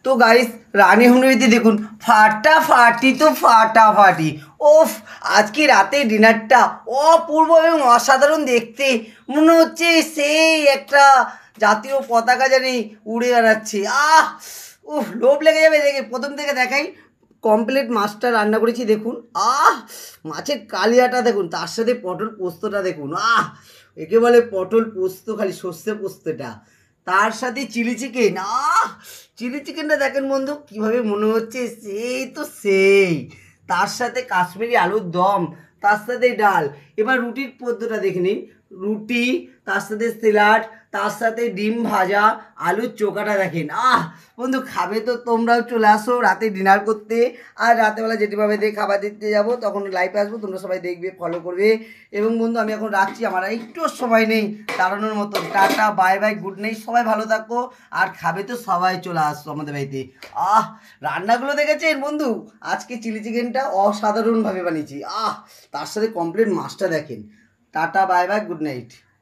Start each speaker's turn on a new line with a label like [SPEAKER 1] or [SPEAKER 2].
[SPEAKER 1] তো গাইস রানী হুমড়িতে দেখুন ফাটাফাটি তো ফাটাফাটি। ওফ, আজকে রাতে ডিনারটা অপূর্ব এবং অসাধারণ দেখতে, মনে হচ্ছে সেই একটা জাতীয় পতাকা জানি উড়ে বেড়াচ্ছে। উফ, লোভ লেগে যাবে দেখে। প্রথম থেকে দেখাই, কমপ্লিট মাছটা রান্না করেছি দেখুন। মাছের কালিয়াটা দেখুন, তার সাথে পটল পোস্তটা দেখুন। একে বলে পটল পোস্ত, খালি সর্ষে পোস্তটা, তার সাথে চিলি চিকেন। চিলি চিকেনটা দেখেন বন্ধু, কীভাবে মনে হচ্ছে সেই তো সেই। তার সাথে কাশ্মীরি আলুর দম, তার সাথে ডাল। এবার রুটির পদ্যটা দেখে নিন, রুটি, তার সাথে স্যালাড, তার সাথে ডিম ভাজা, আলুর চোখাটা দেখেন। বন্ধু, খাবে তো তোমরাও চলে আসো রাতে ডিনার করতে। আর রাতেবেলা যেটিভাবে দিয়ে খাবার দিতে যাবো, তখন লাইভে আসবো, তোমরা সবাই দেখবে, ফলো করবে। এবং বন্ধু, আমি এখন রাখছি, আমার একটু সময় নেই দাঁড়ানোর মতো। Tata, bye bye, good night, সবাই ভালো থাকো। আর খাবে তো সবাই চলে আসছো আমাদের বাড়িতে। রান্নাগুলো দেখেছেন বন্ধু, আজকে চিলি চিকেনটা অসাধারণভাবে বানিয়েছি। তার সাথে কমপ্লিট মাছটা দেখেন। Tata, bye bye, good night.